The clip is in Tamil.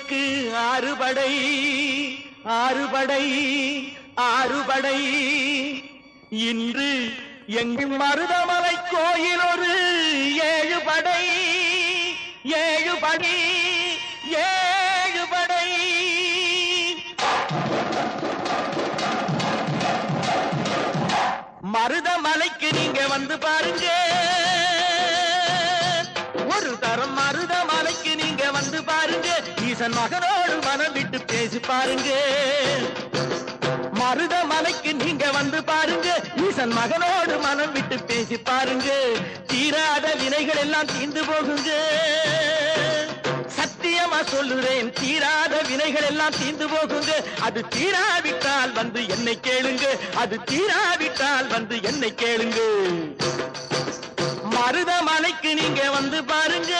கோயிலுக்கு ஆறுபடை ஆறுபடை ஆறுபடை. இன்று எங்கும் மருதமலை கோயில் ஒரு 7 படை 7 படை 7 படை. மருதமலைக்கு நீங்க வந்து பாருங்க, ஒரு தரம் மருதமலைக்கு நீங்க வந்து பாருங்க. ஈசன் மகனோடு மனம் விட்டு பேசி பாருங்க. மருதமலைக்கு நீங்க வந்து பாருங்க, ஈசன் மகனோடு மனம் விட்டு பேசி பாருங்க. தீராத வினைகள் எல்லாம் தீர்ந்து போகுங்க. சத்தியமா சொல்லுறேன், தீராத வினைகள் எல்லாம் தீர்ந்து போகுங்க. அது தீராவிட்டால் வந்து என்னை கேளுங்க, அது தீராவிட்டால் வந்து என்னை கேளுங்க. மருதமலைக்கு நீங்க வந்து பாருங்க.